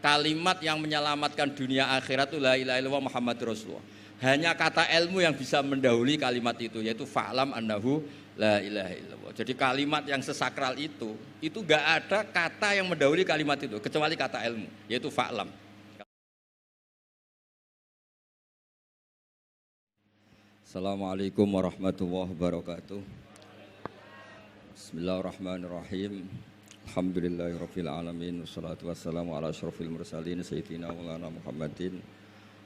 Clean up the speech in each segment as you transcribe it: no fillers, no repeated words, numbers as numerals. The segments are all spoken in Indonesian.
kalimat yang menyelamatkan dunia akhirat itu la ilaha illallah Muhammadur Rasulullah. Hanya kata ilmu yang bisa mendahului kalimat itu, yaitu fa'lam annahu la ilaha illallah. Jadi kalimat yang sesakral itu enggak ada kata yang mendahului kalimat itu kecuali kata ilmu, yaitu fa'lam. Assalamualaikum warahmatullahi wabarakatuh. Bismillahirrahmanirrahim. Alhamdulillahirabbil alamin wassalatu wassalamu ala asyrofil mursalin sayyidina maulana Muhammadin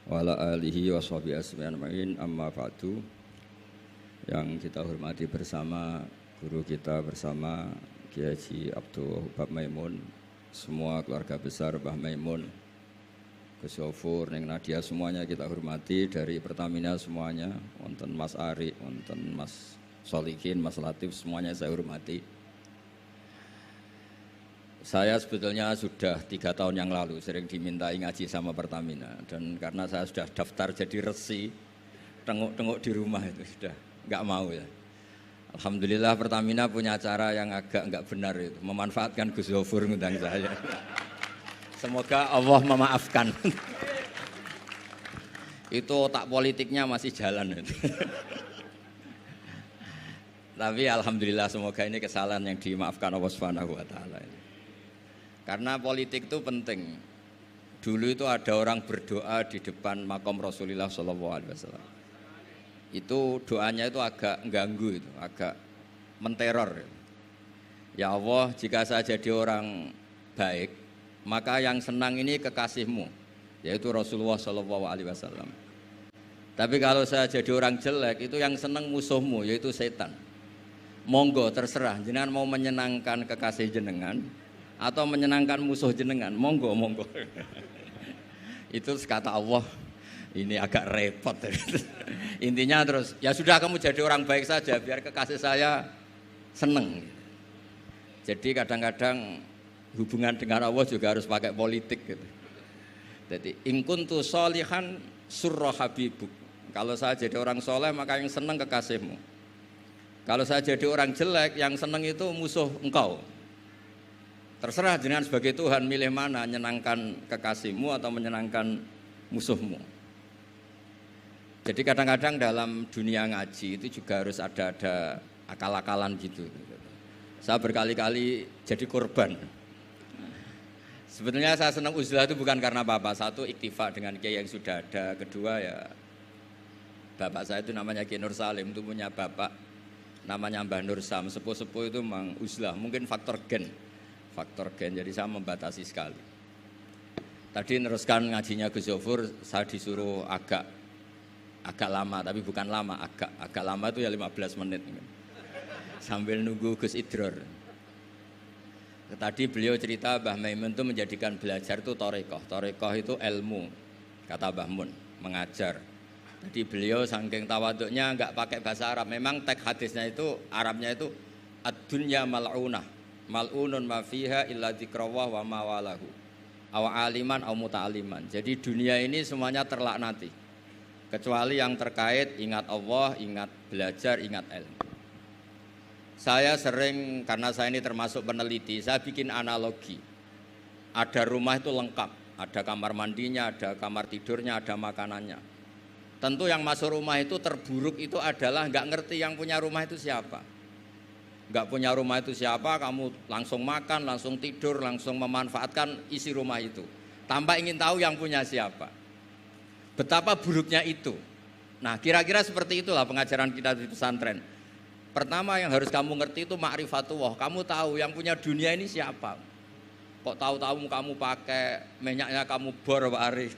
wa ala alihi washabihi ajmain, amma ba'du. Yang kita hormati bersama guru kita bersama Kiai Haji Abdul Wahab Maimun, semua keluarga besar Mbah Maimun, Gus Yofur, Neng Nadia, semuanya kita hormati, dari Pertamina semuanya, wonten Mas Ari, wonten Mas Solikin, Mas Latif, semuanya saya hormati. Saya sebetulnya sudah 3 tahun yang lalu sering dimintai ngaji sama Pertamina, dan karena saya sudah daftar jadi resi, tengok-tengok di rumah itu sudah nggak mau ya. Alhamdulillah Pertamina punya cara yang agak nggak benar itu, memanfaatkan Gus Yofur ngundang saya. Semoga Allah memaafkan. Itu otak politiknya masih jalan itu. Tapi alhamdulillah semoga ini kesalahan yang dimaafkan Allah Subhanahu wa taala. Karena politik itu penting. Dulu itu ada orang berdoa di depan makam Rasulullah SAW. Itu doanya itu agak mengganggu, itu agak menteror. Ya Allah, jika saya jadi orang baik, maka yang senang ini kekasihmu, yaitu Rasulullah SAW. Tapi kalau saya jadi orang jelek, itu yang senang musuhmu, yaitu setan. Monggo terserah, jenengan mau menyenangkan kekasih jenengan atau menyenangkan musuh jenengan, monggo. Itu kata Allah, ini agak repot. Intinya terus, ya sudah kamu jadi orang baik saja, biar kekasih saya seneng. Jadi kadang-kadang hubungan dengan Allah juga harus pakai politik gitu. Jadi in kuntu sholihan surra habibuk. Kalau saya jadi orang soleh maka yang senang kekasihmu. Kalau saya jadi orang jelek yang senang itu musuh engkau. Terserah jenengan sebagai Tuhan milih mana, menyenangkan kekasihmu atau menyenangkan musuhmu. Jadi kadang-kadang dalam dunia ngaji itu juga harus ada akal-akalan gitu. Saya berkali-kali jadi korban. Sebetulnya saya senang uzlah itu bukan karena apa-apa. Satu, iktifa dengan kiai yang sudah ada. Kedua ya, bapak saya itu namanya Kiai Nur Salim, itu punya bapak namanya Mbah Nur Sam. Sepuh-sepuh itu memang uzlah, mungkin faktor gen. Jadi saya membatasi sekali. Tadi neruskan ngajinya Gus Yofur, saya disuruh agak lama, tapi bukan lama, agak lama itu ya 15 menit. Sambil nunggu Gus Idror. Tadi beliau cerita Mbah Maimun itu menjadikan belajar itu thariqah. Thariqah itu ilmu, kata Mbah Mun, mengajar. Jadi beliau saking tawaduknya enggak pakai bahasa Arab. Memang teks hadisnya itu Arabnya itu ad-dunya mal'unah, mal'unun ma fiha illa dzikrawah wa ma walahu. Aw aliman aw muta'aliman. Jadi dunia ini semuanya terlaknati. Kecuali yang terkait ingat Allah, ingat belajar, ingat ilmu. Saya sering, karena saya ini termasuk peneliti, saya bikin analogi. Ada rumah itu lengkap, ada kamar mandinya, ada kamar tidurnya, ada makanannya. Tentu yang masuk rumah itu terburuk itu adalah nggak ngerti yang punya rumah itu siapa. Nggak punya rumah itu siapa, kamu langsung makan, langsung tidur, langsung memanfaatkan isi rumah itu. Tanpa ingin tahu yang punya siapa. Betapa buruknya itu. Nah kira-kira seperti itulah pengajaran kita di pesantren. Pertama yang harus kamu ngerti itu ma'rifatullah. Kamu tahu yang punya dunia ini siapa. Kok tahu-tahu kamu pakai minyaknya kamu bor Pak Ari,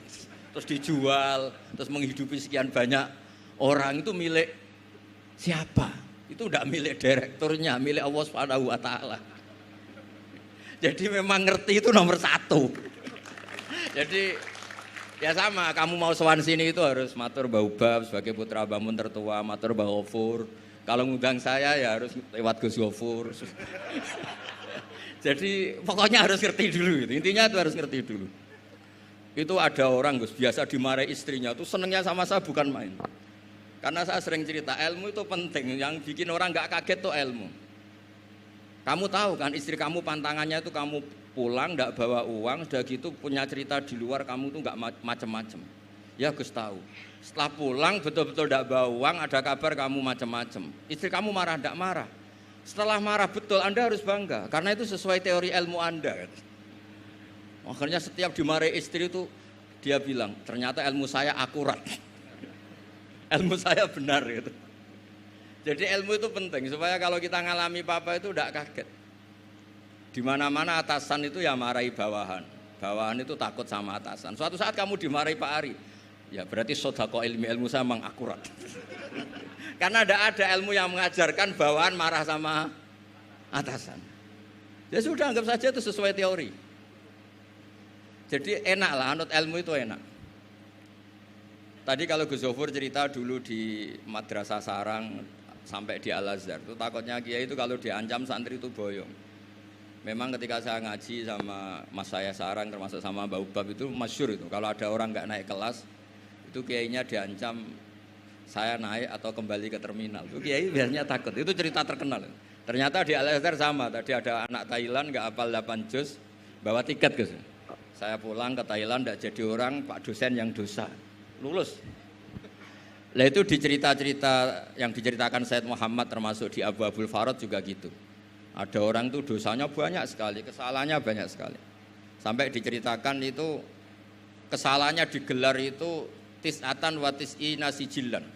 terus dijual, terus menghidupi sekian banyak orang, itu milik siapa? Itu tidak milik direkturnya, milik Allah Subhanahu wa taala. Jadi memang ngerti itu nomor 1. Jadi ya sama, kamu mau sowan sini itu harus matur Mbah Ubab sebagai putra Mbah Mun tertua, matur Mbah Ghafur. Kalau ngundang saya ya harus lewat Gus Yofur. Jadi pokoknya harus ngerti dulu gitu. Intinya itu harus ngerti dulu. Itu ada orang Gus biasa dimarahi istrinya tuh senengnya sama saya bukan main. Karena saya sering cerita ilmu itu penting, yang bikin orang nggak kaget tuh ilmu. Kamu tahu kan istri kamu pantangannya itu kamu pulang nggak bawa uang, sudah gitu punya cerita di luar kamu tuh nggak macem-macem. Ya Gus tahu. Setelah pulang betul-betul nggak bawa uang, ada kabar kamu macem-macem. Istri kamu marah nggak marah? Setelah marah betul, Anda harus bangga karena itu sesuai teori ilmu Anda. Akhirnya setiap dimarahi istri itu dia bilang, ternyata ilmu saya akurat, ilmu saya benar gitu. Jadi ilmu itu penting supaya kalau kita ngalami apa-apa itu tidak kaget. Di mana-mana atasan itu ya marahi bawahan. Bawahan itu takut sama atasan. Suatu saat kamu dimarahi Pak Ari, ya berarti sodako ilmu saya memang akurat. Karena tidak ada ilmu yang mengajarkan bawahan marah sama atasan. Ya sudah, anggap saja itu sesuai teori. Jadi enak lah, anut ilmu itu enak. Tadi kalau Gus Zofur cerita dulu di Madrasah Sarang sampai di Al-Azhar, itu takutnya kiai itu kalau diancam santri itu boyong. Memang ketika saya ngaji sama mas saya Sarang termasuk sama Mbak Ubab itu masyhur itu. Kalau ada orang nggak naik kelas, itu kiainya diancam saya naik atau kembali ke terminal. Itu kiai biasanya takut. Itu cerita terkenal. Ternyata di Al-Azhar sama. Tadi ada anak Thailand nggak hafal 8 juz, bawa tiket Gus. Saya pulang ke Thailand tidak jadi orang, Pak dosen yang dosa. Lulus. Lah itu di cerita-cerita yang diceritakan Said Muhammad termasuk di Abu Abdul Farad juga gitu. Ada orang tuh dosanya banyak sekali, kesalahannya banyak sekali. Sampai diceritakan itu kesalahannya digelar itu tis'atan wa tis'ina sijillan.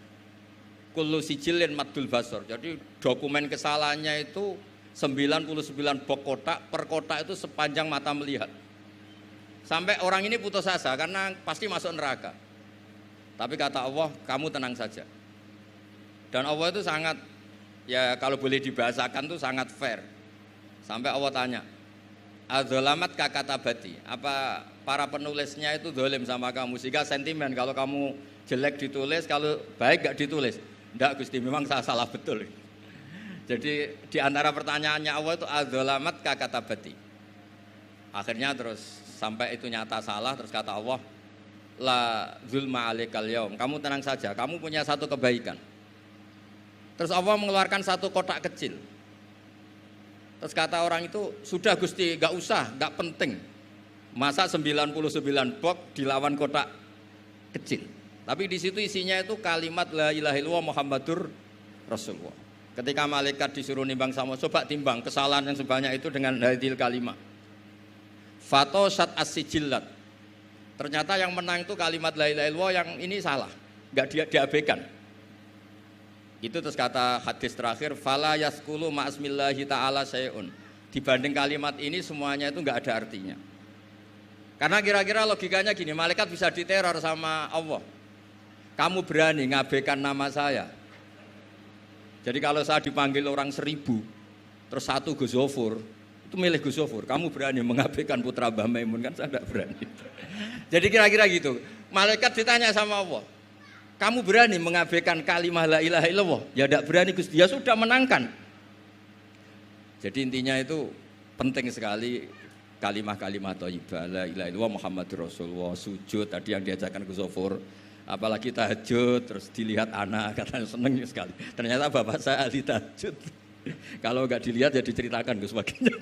Kullu sijillin maddul basar. Jadi dokumen kesalahannya itu 99 bok kotak, per kotak itu sepanjang mata melihat. Sampai orang ini putus asa karena pasti masuk neraka. Tapi kata Allah, kamu tenang saja. Dan Allah itu sangat, ya kalau boleh dibahasakan itu sangat fair. Sampai Allah tanya, adzolamat kakatabati, apa para penulisnya itu dolim sama kamu? Sehingga sentimen kalau kamu jelek ditulis, kalau baik gak ditulis. Enggak Gusti, memang saya salah betul. Jadi di antara pertanyaannya Allah itu adzolamat kakatabati. Akhirnya terus sampai itu nyata salah, terus kata Allah, la zulma alaikal yaum, kamu tenang saja, kamu punya satu kebaikan. Terus Allah mengeluarkan satu kotak kecil. Terus kata orang itu, sudah Gusti, gak usah, gak penting. Masa 99 box dilawan kotak kecil. Tapi di situ isinya itu kalimat la ilaha illallah Muhammadur Rasulullah. Ketika malaikat disuruh nimbang sama, coba timbang kesalahan yang sebanyak itu dengan hadil kalimat. Fatosat as-sijillat. Ternyata yang menang itu kalimat la ilaha illallah, yang ini salah, gak diabaikan. Itu terus kata hadis terakhir, fala yaskulu ma'asmillahi ta'ala syai'un. Dibanding kalimat ini semuanya itu enggak ada artinya. Karena kira-kira logikanya gini, malaikat bisa diteror sama Allah. Kamu berani ngabaikan nama saya. Jadi kalau saya dipanggil orang 1000, terus satu Gus Zofur, itu milih Gus Zofur. Kamu berani mengabaikan putra Mbah Maimun, kan saya enggak berani. Jadi kira-kira gitu. Malaikat ditanya sama Allah, kamu berani mengabaikan kalimah la ilaha illallah? Ya tidak berani Gusti, dia sudah menangkan. Jadi intinya itu penting sekali kalimah-kalimah thayyibah la ilaha illallah Muhammadur Rasulullah, sujud tadi yang diajarkan Gus Zofur, apalagi tahajud, terus dilihat anak, katanya seneng sekali. Ternyata bapak saya ahli tahajud. Kalau enggak dilihat ya diceritakan Gus baginya.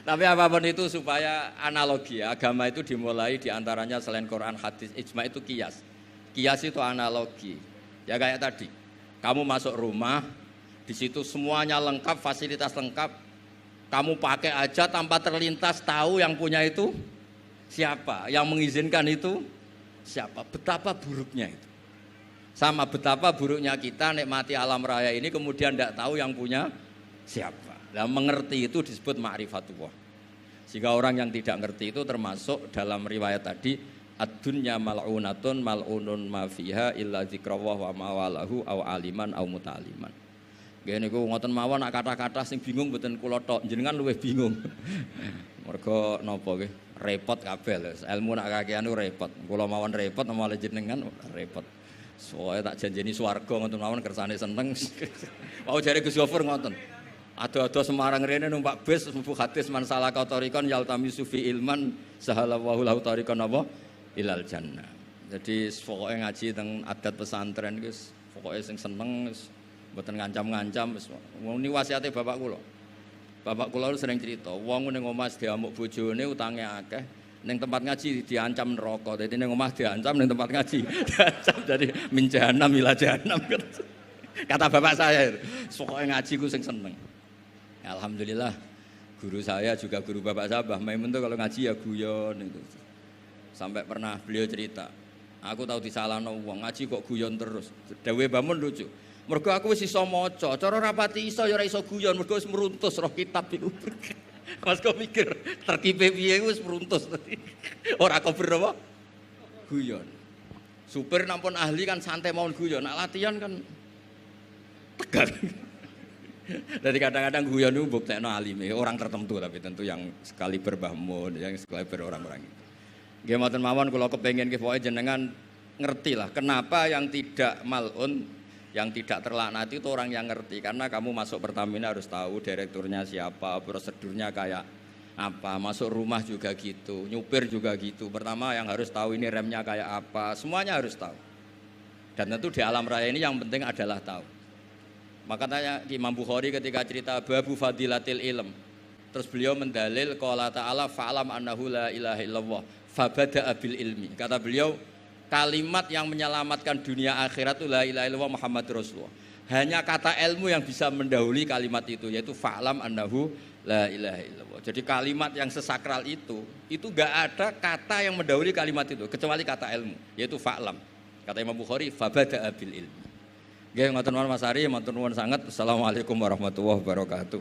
Tapi apapun itu supaya analogi agama itu dimulai diantaranya selain Quran, hadis, ijma itu kias. Kias itu analogi. Ya kayak tadi, kamu masuk rumah, di situ semuanya lengkap, fasilitas lengkap. Kamu pakai aja tanpa terlintas tahu yang punya itu siapa, yang mengizinkan itu siapa. Betapa buruknya itu. Sama betapa buruknya kita nikmati alam raya ini kemudian tidak tahu yang punya siapa. Nah, mengerti itu disebut ma'rifatullah. Sehingga orang yang tidak ngerti itu termasuk dalam riwayat tadi, ad-dunya mal'unatun mal'unun ma fiha illa dzikrawah wa mawalahu au aliman au muta'aliman. Nggih niku ngoten mawon nak kata-kata sing bingung mboten kula tok, jenengan luwih bingung. Mergo napa nggih? Repot kabeh lho. Ilmu nak kakean repot. Kula mawon repot malah jenengan repot. Soale tak janjeni swarga ngoten mawon kersane seneng. Wau jare Gus Gofur ngoten. Ado-ado Semarang rene numpak bis mlebu hadis man salaka tariqan yaltamisu fi ilman sahalallahu lahu tariqan apa ilal jannah. Jadi pokoke ngaji teng adat pesantren wis pokoke sing seneng wis mboten ngancam-ngancam wis. Ini wasiate bapak kula. Bapak kula sering cerita, wong ning omah diamuk bojone utange akeh, ning tempat ngaji diancam neraka. Dadi ning omah diancam, ning tempat ngaji diancam. Jadi min jahanam ila jahanam. Kata bapak saya, pokoknya ngaji ku sing seneng. Alhamdulillah guru saya juga guru bapak saya Mbah Maimun tuh kalau ngaji ya guyon itu. Sampai pernah beliau cerita, aku tahu disalahno wong ngaji kok guyon terus. Dawe Bamun lucu. Mergo aku wis iso maca, cara rapati iso ya ora iso guyon, mergo wis meruntus roh kitab iku. Mas kok mikir terkipe piye wis meruntus. Ora kober apa? Guyon. Supir nampun ahli kan santai mawon guyon, nak latihan kan tegar. Jadi kadang-kadang guyon itu buktekno alime, orang tertentu tapi tentu yang sekali Mbah Mun, yang sekali orang-orang itu. Nggih mboten mawon kula kepengin ki pokoke jenengan ngerti lah kenapa yang tidak malun, yang tidak terlaknati itu orang yang ngerti, karena kamu masuk Pertamina harus tahu direkturnya siapa, prosedurnya kayak apa, masuk rumah juga gitu, nyupir juga gitu. Pertama yang harus tahu ini remnya kayak apa, semuanya harus tahu. Dan tentu di alam raya ini yang penting adalah tahu. Makanya Imam Bukhari ketika cerita babu fadilatil ilm, terus beliau mendalil qala ta'ala fa'lam annahu la ilaha illallah fabada'a bil ilmi. Kata beliau kalimat yang menyelamatkan dunia akhirat itu la ilaha illallah Muhammad Rasulullah. Hanya kata ilmu yang bisa mendahului kalimat itu, yaitu fa'lam annahu la ilaha illallah. Jadi kalimat yang sesakral itu enggak ada kata yang mendahului kalimat itu kecuali kata ilmu, yaitu fa'lam. Kata Imam Bukhari fabada'a bil ilmi. Nggih ngoten mawon Mas Ari, matur nuwun sanget. Assalamualaikum warahmatullahi wabarakatuh.